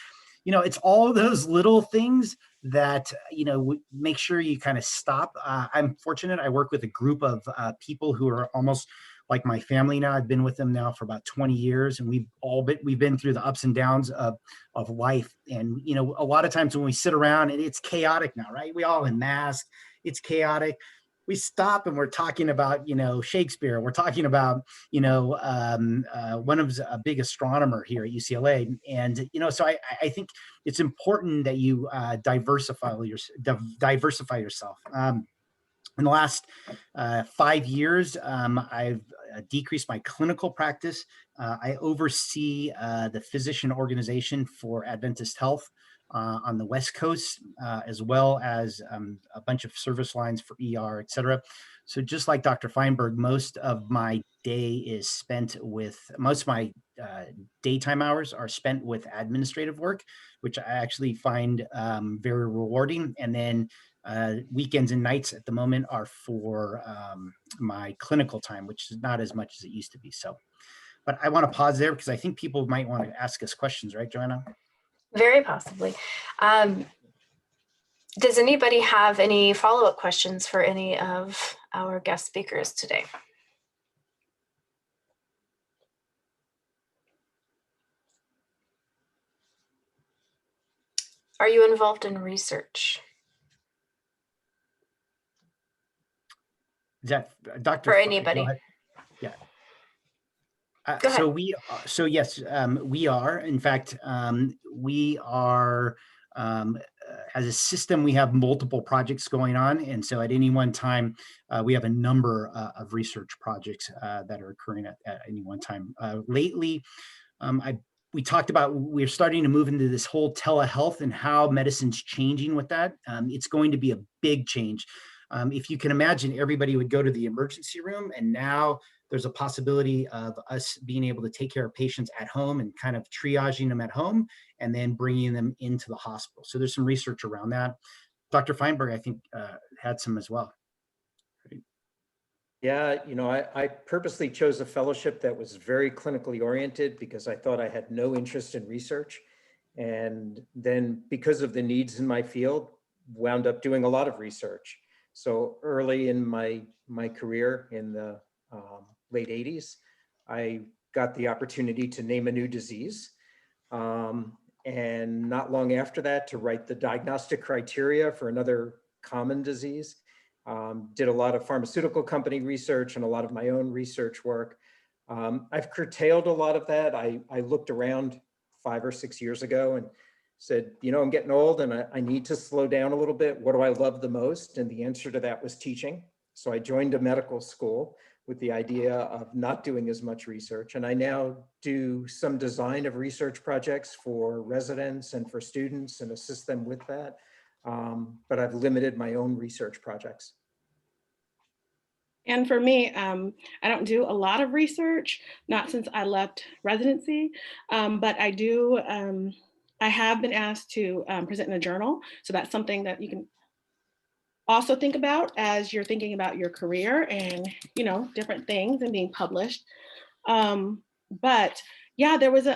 you know, it's all those little things that, you know, make sure you kind of stop. I'm fortunate. I work with a group of people who are almost like my family now. I've been with them now for about 20 years, and we've been through the ups and downs of life. And, you know, a lot of times when we sit around and it's chaotic now, right? We all in masks, it's chaotic. We stop and we're talking about, you know, Shakespeare. We're talking about, you know, one of a big astronomer here at UCLA. And, you know, so I think it's important that you diversify yourself. In the last 5 years, I've decreased my clinical practice. I oversee the physician organization for Adventist Health on the West Coast, as well as a bunch of service lines for ER, et cetera. So just like Dr. Feinberg, most of my daytime hours are spent with administrative work, which I actually find very rewarding. And then weekends and nights at the moment are for my clinical time, which is not as much as it used to be. So, but I want to pause there because I think people might want to ask us questions, right, Joanna? Very possibly. Does anybody have any follow-up questions for any of our guest speakers today? Are you involved in research? Is that Dr. For anybody? Yeah. Go ahead. Yes, we are. In fact, we are, as a system, we have multiple projects going on. And so at any one time, we have a number of research projects that are occurring at any one time. Lately, we talked about, we're starting to move into this whole telehealth and how medicine's changing with that. It's going to be a big change. If you can imagine, everybody would go to the emergency room, and now there's a possibility of us being able to take care of patients at home and kind of triaging them at home and then bringing them into the hospital. So there's some research around that. Dr. Feinberg, I think, had some as well. Yeah, you know, I purposely chose a fellowship that was very clinically oriented because I thought I had no interest in research. And then because of the needs in my field, wound up doing a lot of research. So early in my career in the late 80s, I got the opportunity to name a new disease. And not long after that, to write the diagnostic criteria for another common disease. Did a lot of pharmaceutical company research and a lot of my own research work. I've curtailed a lot of that. I looked around 5 or 6 years ago and said, you know, I'm getting old and I need to slow down a little bit. What do I love the most? And the answer to that was teaching. So I joined a medical school with the idea of not doing as much research. And I now do some design of research projects for residents and for students and assist them with that. But I've limited my own research projects. And for me, I don't do a lot of research, not since I left residency, but I do, I have been asked to present in a journal. So that's something that you can also think about as you're thinking about your career and, you know, different things and being published. But yeah, there was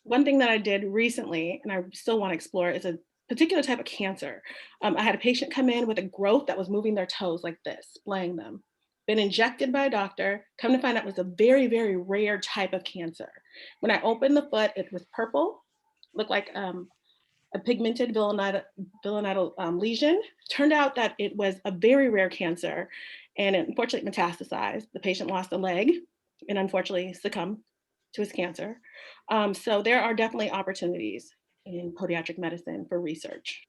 one thing that I did recently, and I still want to explore, is a particular type of cancer. I had a patient come in with a growth that was moving their toes like this, splaying them. Been injected by a doctor, come to find out it was a very, very rare type of cancer. When I opened the foot, it was purple, looked like a pigmented villonoidal lesion. Turned out that it was a very rare cancer, and it unfortunately metastasized. The patient lost a leg and unfortunately succumbed to his cancer. So there are definitely opportunities in podiatric medicine for research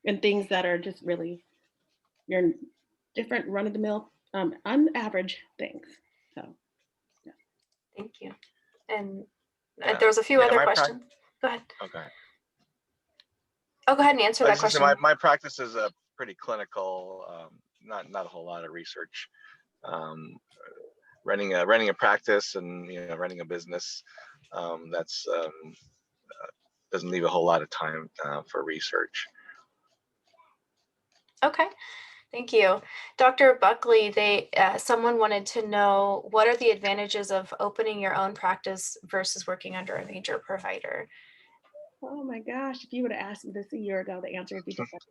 and things that are just really your different run-of-the-mill, unaverage things. So, yeah. Thank you. And Yeah. there was a few Yeah, other questions. Go ahead. Okay. Oh, go ahead and answer I that was just question. saying my practice is a pretty clinical, not a whole lot of research. Running a practice and running a business, that's doesn't leave a whole lot of time for research. Okay. Thank you. Dr. Buckley, someone wanted to know, what are the advantages of opening your own practice versus working under a major provider? Oh my gosh, if you would have asked me this a year ago, the answer would be different.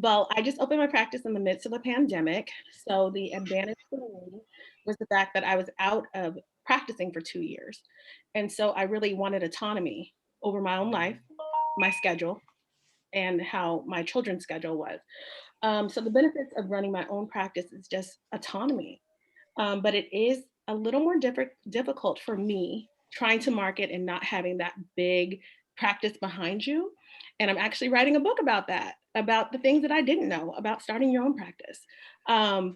Well, I just opened my practice in the midst of a pandemic. So the advantage for me was the fact that I was out of practicing for 2 years. And so I really wanted autonomy over my own life, my schedule, and how my children's schedule was. So the benefits of running my own practice is just autonomy. But it is a little more difficult for me trying to market and not having that big practice behind you. And I'm actually writing a book about that, about the things that I didn't know about starting your own practice,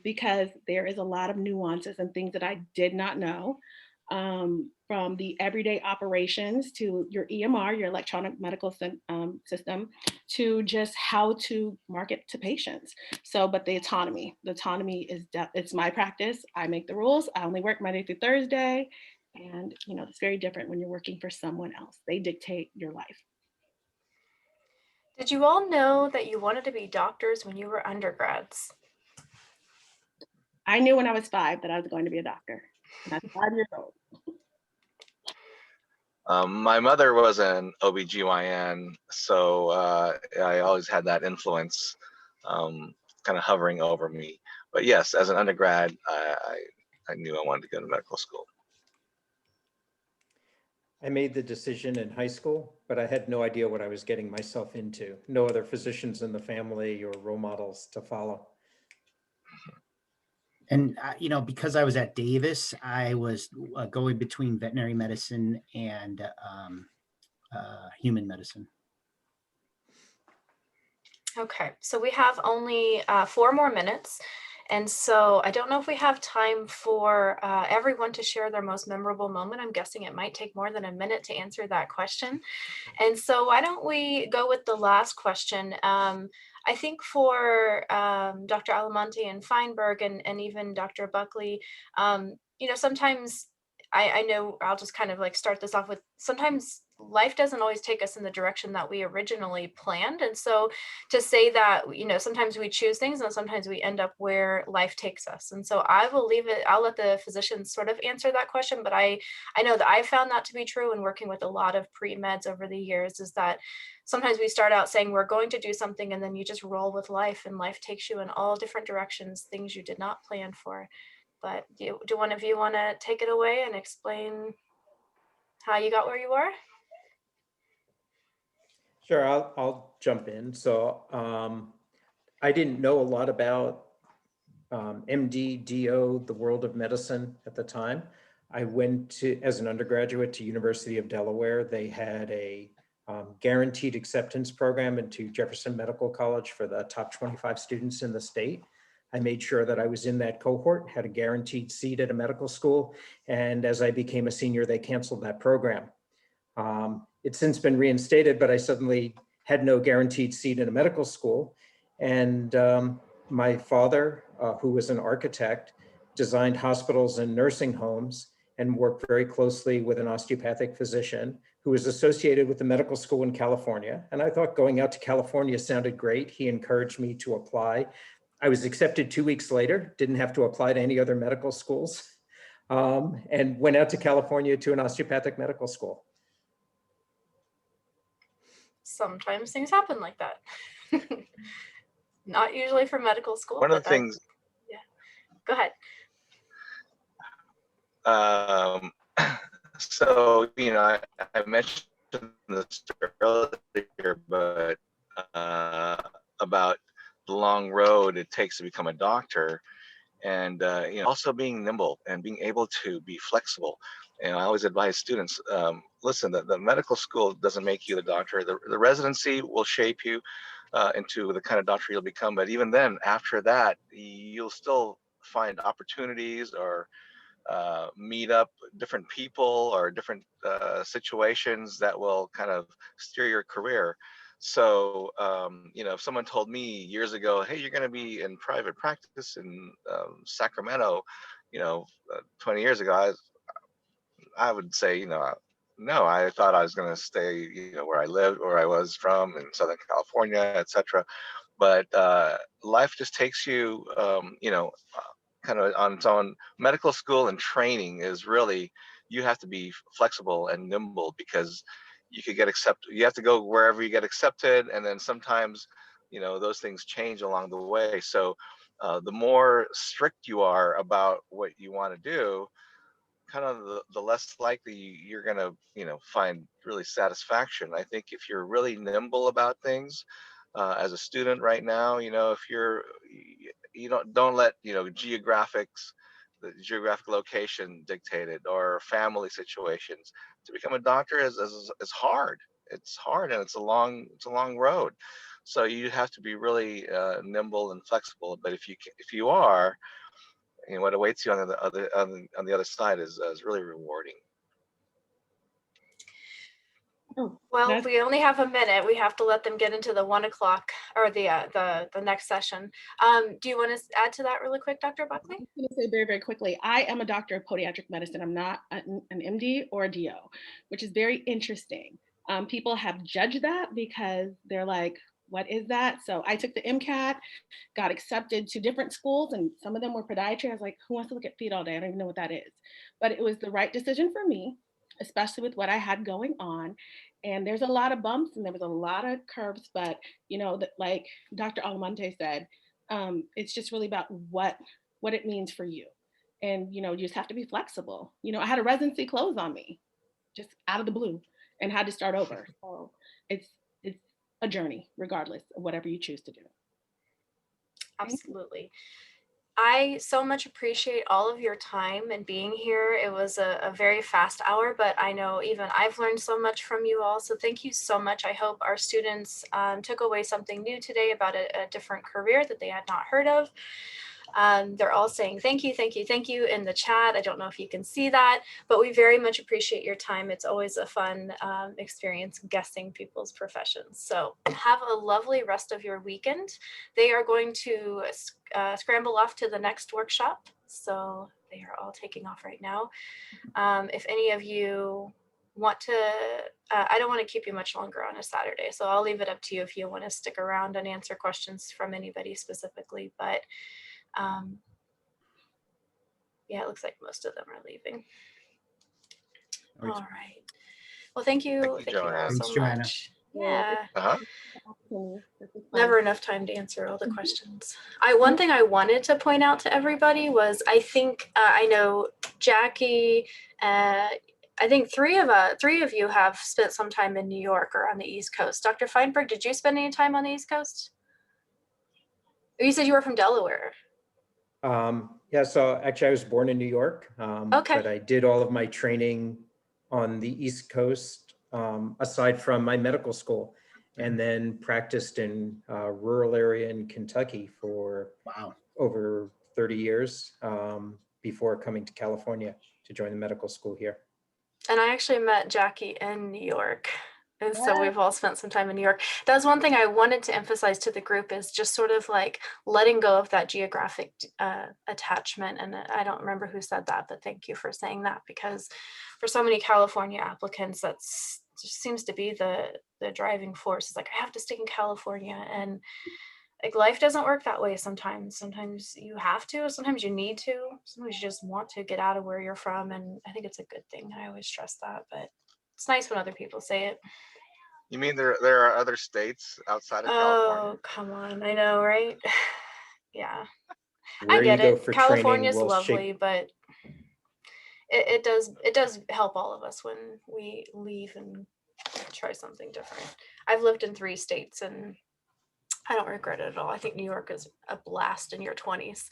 because there is a lot of nuances and things that I did not know, from the everyday operations to your EMR, your electronic medical system, to just how to market to patients. So, but the autonomy is, it's my practice. I make the rules. I only work Monday through Thursday. And, it's very different when you're working for someone else. They dictate your life. Did you all know that you wanted to be doctors when you were undergrads? I knew when I was 5 that I was going to be a doctor. And I was 5 years old. My mother was an OBGYN, so I always had that influence kind of hovering over me. But yes, as an undergrad, I knew I wanted to go to medical school. I made the decision in high school, but I had no idea what I was getting myself into. No other physicians in the family or role models to follow. And, because I was at Davis, I was going between veterinary medicine and human medicine. Okay, so we have only 4 more minutes. And so I don't know if we have time for everyone to share their most memorable moment. I'm guessing it might take more than a minute to answer that question. And so why don't we go with the last question? I think for Dr. Alamonte and Feinberg and even Dr. Buckley, sometimes I know I'll just kind of like start this off with, sometimes life doesn't always take us in the direction that we originally planned. And so to say that, sometimes we choose things and sometimes we end up where life takes us. And so I'll let the physicians sort of answer that question, but I know that I found that to be true in working with a lot of pre-meds over the years, is that sometimes we start out saying we're going to do something and then you just roll with life, and life takes you in all different directions, things you did not plan for. But do one of you want to take it away and explain how you got where you are? Sure, I'll jump in. So I didn't know a lot about MD, DO, the world of medicine at the time. I went as an undergraduate to University of Delaware. They had a guaranteed acceptance program into Jefferson Medical College for the top 25 students in the state. I made sure that I was in that cohort, had a guaranteed seat at a medical school. And as I became a senior, they canceled that program. It's since been reinstated, but I suddenly had no guaranteed seat in a medical school. And my father, who was an architect, designed hospitals and nursing homes and worked very closely with an osteopathic physician who was associated with the medical school in California. And I thought going out to California sounded great. He encouraged me to apply. I was accepted 2 weeks later, didn't have to apply to any other medical schools, and went out to California to an osteopathic medical school. Sometimes things happen like that. Not usually for medical school. One of the things. Yeah. Go ahead. So, I mentioned this earlier, but about the long road it takes to become a doctor, and also being nimble and being able to be flexible. And I always advise students, listen, the medical school doesn't make you the doctor. The residency will shape you into the kind of doctor you'll become. But even then, after that, you'll still find opportunities or meet up different people or different situations that will kind of steer your career. So, if someone told me years ago, hey, you're going to be in private practice in Sacramento, 20 years ago, I would say, no, I thought I was going to stay, where I lived, where I was from in Southern California, etc. But life just takes you, kind of on its own. Medical school and training is really, you have to be flexible and nimble, because you could get accepted. You have to go wherever you get accepted, and then sometimes, those things change along the way. So the more strict you are about what you want to do, kind of the less likely you're going to find really satisfaction. I think if you're really nimble about things as a student right now, if you don't let the geographic location dictate it, or family situations. To become a doctor is hard. It's hard, and it's a long road. So you have to be really nimble and flexible. But if you are, what awaits you on the other side is really rewarding. Oh, Well, we only have a minute. We have to let them get into the 1 o'clock or the next session. Do you want to add to that really quick, Dr. Buckley? I'm going to say very, very quickly, I am a doctor of podiatric medicine. I'm not an MD or a DO, which is very interesting. People have judged that because they're like, what is that? So I took the MCAT, got accepted to different schools, and some of them were podiatry. I was like, who wants to look at feet all day? I don't even know what that is. But it was the right decision for me, especially with what I had going on. And there's a lot of bumps and there was a lot of curves, but like Dr. Alamonte said, it's just really about what it means for you. And you just have to be flexible. I had a residency close on me just out of the blue and had to start over. So it's a journey, regardless of whatever you choose to do. Absolutely. I so much appreciate all of your time and being here. It was a very fast hour, but I know even I've learned so much from you all. So thank you so much. I hope our students took away something new today about a different career that they had not heard of. They're all saying thank you, thank you, thank you in the chat. I don't know if you can see that, but we very much appreciate your time. It's always a fun experience guessing people's professions. So have a lovely rest of your weekend. They are going to scramble off to the next workshop. So they are all taking off right now. If any of you want to, I don't want to keep you much longer on a Saturday, so I'll leave it up to you if you want to stick around and answer questions from anybody specifically, but yeah, it looks like most of them are leaving. All right. Well, thank you all so much. Yeah. Never enough time to answer all the questions. One thing I wanted to point out to everybody was I think I know Jackie. I think three of you have spent some time in New York or on the East Coast. Dr. Feinberg, did you spend any time on the East Coast? Or you said you were from Delaware. Yeah, so actually I was born in New York, Okay. but I did all of my training on the East Coast, aside from my medical school, and then practiced in a rural area in Kentucky for over 30 years before coming to California to join the medical school here. And I actually met Jackie in New York. And so we've all spent some time in New York. That was one thing I wanted to emphasize to the group, is just sort of like letting go of that geographic attachment. And I don't remember who said that, but thank you for saying that, because for so many California applicants, that's just seems to be the driving force. It's like, I have to stick in California, and like life doesn't work that way sometimes. Sometimes you have to, sometimes you need to, sometimes you just want to get out of where you're from. And I think it's a good thing. I always stress that, but it's nice when other people say it. You mean there are other states outside of California? Oh, come on. I know, right? Yeah. Where I get you go it. for California's training will lovely, shape. but it does help all of us when we leave and try something different. I've lived in 3 states and I don't regret it at all. I think New York is a blast in your 20s.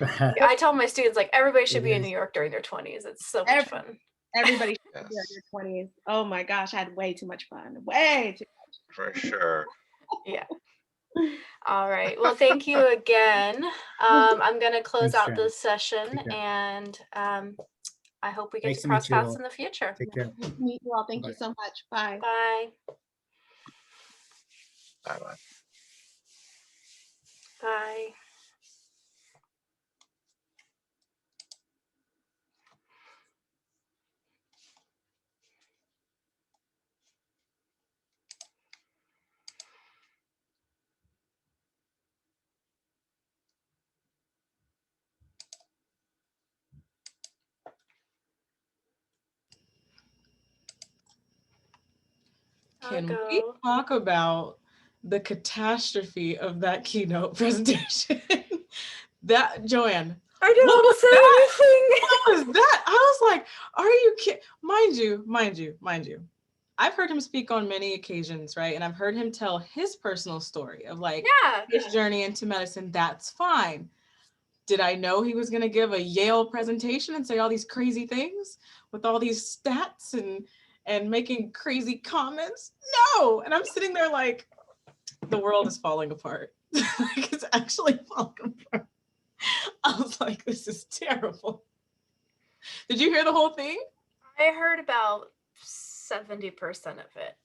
I tell my students, like, everybody should be in New York during their 20s. It's so much fun. Everybody should Yes, be in their 20s. Oh my gosh, I had way too much fun. Way too. for sure. Yeah. All right. Well, thank you again. I'm going to close Thanks, out Jen. this session, Take care. and I hope we get Nice to to cross meet you paths all. in the future. Take care. Nice to meet you all. Thank you Bye. so much. Bye. Bye. Bye-bye. Bye. Can we talk about the catastrophe of that keynote presentation? That, Joanne, I didn't want to say anything. what was that? I was like, are you kidding? Mind you. I've heard him speak on many occasions, right? And I've heard him tell his personal story of like his journey into medicine. That's fine. Did I know he was going to give a Yale presentation and say all these crazy things with all these stats and making crazy comments? No. And I'm sitting there like, the world is falling apart. Like, it's actually falling apart. I was like, this is terrible. Did you hear the whole thing? I heard about 70% of it.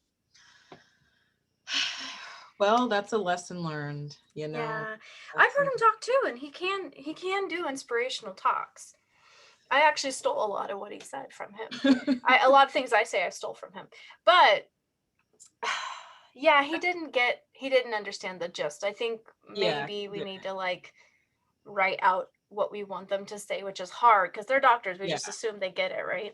Well, that's a lesson learned, you know. Yeah, I've heard him talk too, and he can do inspirational talks. I actually stole a lot of what he said from him. A lot of things I say I stole from him, but yeah, he didn't understand the gist. I think maybe we need to like write out what we want them to say, which is hard because they're doctors. We just assume they get it, right?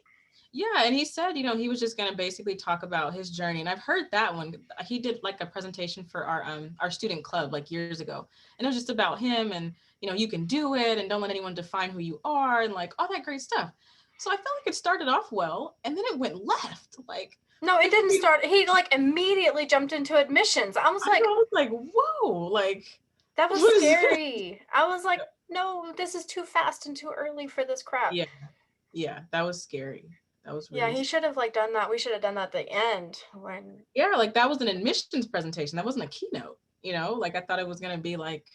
Yeah, and he said, you know, he was just going to basically talk about his journey. And I've heard that one. He did like a presentation for our student club like years ago. And it was just about him and, you know, you can do it and don't let anyone define who you are and like all that great stuff. So I felt like it started off well and then it went left. Like, no, it didn't start. He like immediately jumped into admissions. I was like, whoa, like that was scary. I was like, no, this is too fast and too early for this crap. Yeah, that was scary. That was really he should have like done that. We should have done that at the end when. Yeah, like that was an admissions presentation. That wasn't a keynote, you know, like I thought it was going to be like,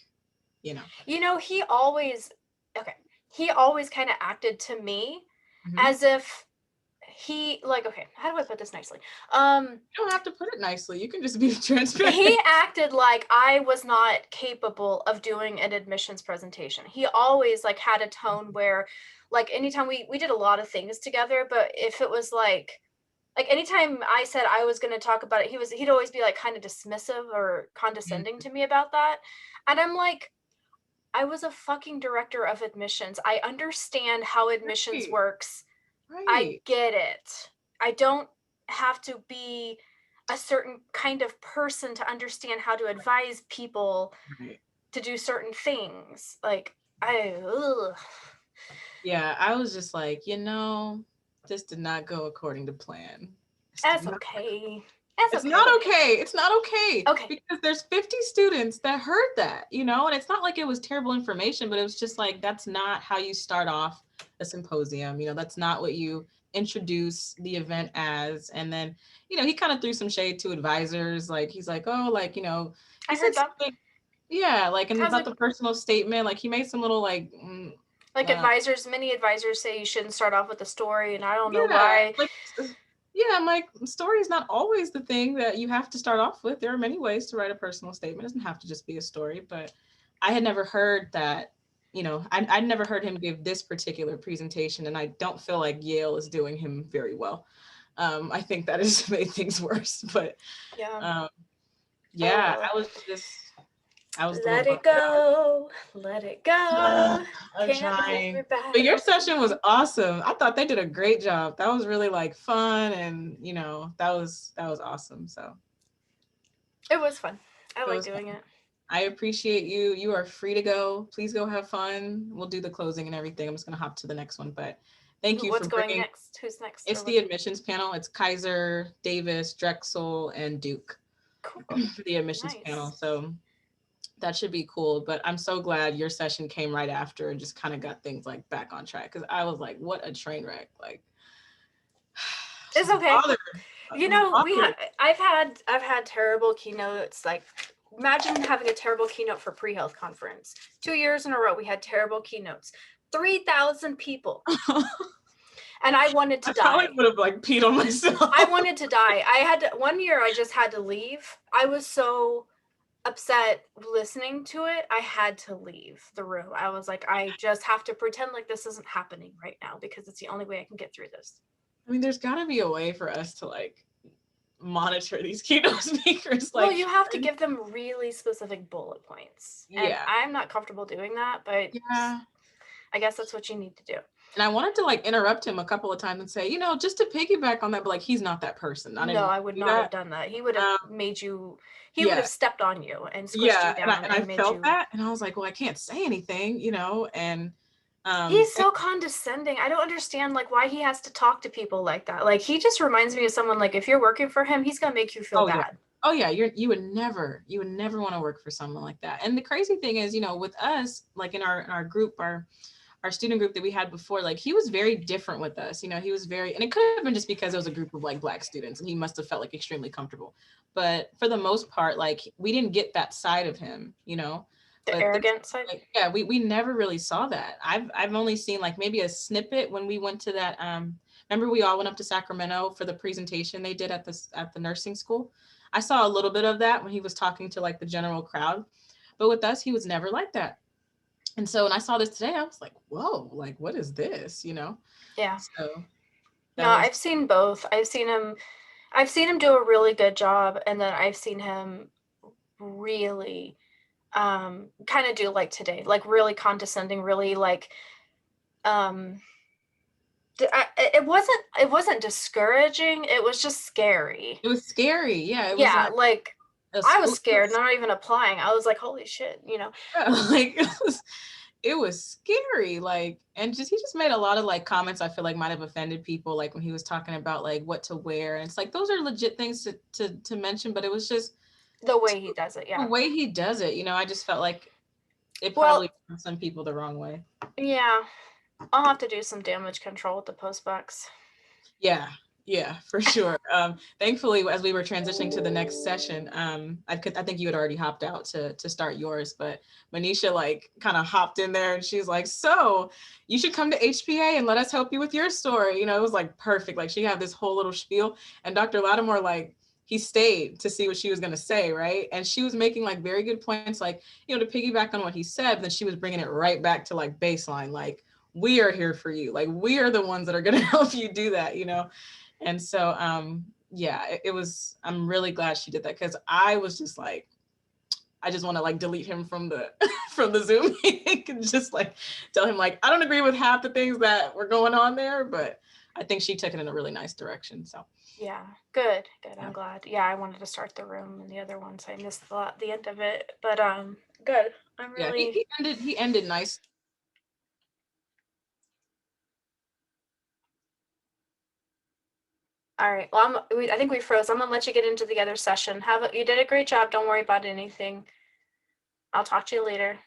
you know. You know, he always kind of acted to me as if he like, okay, how do I put this nicely? You don't have to put it nicely. You can just be transparent. He acted like I was not capable of doing an admissions presentation. He always like had a tone where like anytime we did a lot of things together, but if it was like anytime I said I was going to talk about it, he'd always be like kind of dismissive or condescending to me about that. And I'm like, I was a fucking director of admissions. I understand how admissions works. I get it. I don't have to be a certain kind of person to understand how to advise people to do certain things. Like, yeah, I was just like, you know, this did not go according to plan. That's okay. It's not okay. It's not okay. Because there's 50 students that heard that, you know, and it's not like it was terrible information, but it was just like, that's not how you start off a symposium. You know, that's not what you introduce the event as. And then, you know, he kind of threw some shade to advisors. Like, he's like, oh, like, you know, I heard that. Yeah, like, and about the personal statement, like he made some little like, many advisors say you shouldn't start off with a story, and I don't know why. Like, yeah, I'm like, story is not always the thing that you have to start off with. There are many ways to write a personal statement. It doesn't have to just be a story, but I had never heard that, you know, I'd never heard him give this particular presentation, and I don't feel like Yale is doing him very well. I think that has made things worse, but I was let it go. I'm trying. But your session was awesome. I thought they did a great job. That was really like fun, and you know, that was awesome. So it was fun. I like doing it. I appreciate you. You are free to go. Please go have fun. We'll do the closing and everything. I'm just gonna hop to the next one, but Thank you What's for going bringing. next? Who's next? It's the admissions panel. It's Kaiser, Davis, Drexel, and Duke. Cool. For the admissions panel. So that should be cool. But I'm so glad your session came right after and just kind of got things like back on track. Cause I was like, what a train wreck. Like it's okay. You know, I've had terrible keynotes. Like imagine having a terrible keynote for pre-health conference. 2 years in a row, we had terrible keynotes. 3,000 people. And I wanted to die. I probably would have like peed on myself. I wanted to die. One year I just had to leave. I was so upset listening to it. I had to leave the room. I was like, I just have to pretend like this isn't happening right now because it's the only way I can get through this. I mean, there's gotta be a way for us to like monitor these keynote speakers. Like, well, you have to give them really specific bullet points. And I'm not comfortable doing that, but I guess that's what you need to do. And I wanted to like interrupt him a couple of times and say, you know, just to piggyback on that, but like, he's not that person. No, I would not have done that. He would have made you, he would have stepped on you and squished you down. And I felt that. And I was like, well, I can't say anything, you know, and he's so condescending. I don't understand like why he has to talk to people like that. Like he just reminds me of someone like if you're working for him, he's gonna make you feel bad. Oh yeah, you would never want to work for someone like that. And the crazy thing is, you know, with us, like in our group, our student group that we had before, like he was very different with us. You know, he was very, and it could have been just because it was a group of like Black students and he must have felt like extremely comfortable. But for the most part, like we didn't get that side of him, you know. The arrogant side? Like, yeah, we never really saw that. I've only seen like maybe a snippet when we went to that, remember we all went up to Sacramento for the presentation they did at the nursing school. I saw a little bit of that when he was talking to like the general crowd, but with us, he was never like that. And so when I saw this today, I was like, whoa, like, what is this, you know? Yeah. So. I've seen both. I've seen him do a really good job. And then I've seen him really kind of do like today, like really condescending, really like, it wasn't discouraging. It was just scary. It was scary. Yeah. It was like I was scared, not even applying. I was like, holy shit, you know? Yeah, like it was scary. Like, and he just made a lot of like comments I feel like might have offended people. Like when he was talking about like what to wear. And it's like, those are legit things to mention, but it was just the way he does it. Yeah. The way he does it, you know, I just felt like it probably rubbed some people the wrong way. Yeah. I'll have to do some damage control with the postbox. Yeah, for sure. Thankfully, as we were transitioning to the next session, I think you had already hopped out to start yours, but Manisha like kind of hopped in there and she's like, so you should come to HPA and let us help you with your story. You know, it was like perfect. Like she had this whole little spiel and Dr. Lattimore, like he stayed to see what she was going to say. Right. And she was making like very good points, like, you know, to piggyback on what he said, but then she was bringing it right back to like baseline, like, we are here for you. Like, we are the ones that are going to help you do that, you know? And so, yeah, it was, I'm really glad she did that because I was just like, I just want to like delete him from the, from the Zoom meeting and just like tell him like, I don't agree with half the things that were going on there, but I think she took it in a really nice direction. So. Yeah, good. Yeah. I'm glad. Yeah, I wanted to start the room and the other ones. I missed the end of it, but good. I'm really. Yeah, he ended nice. All right. Well, I think we froze. I'm gonna let you get into the other session. You did a great job. Don't worry about anything. I'll talk to you later.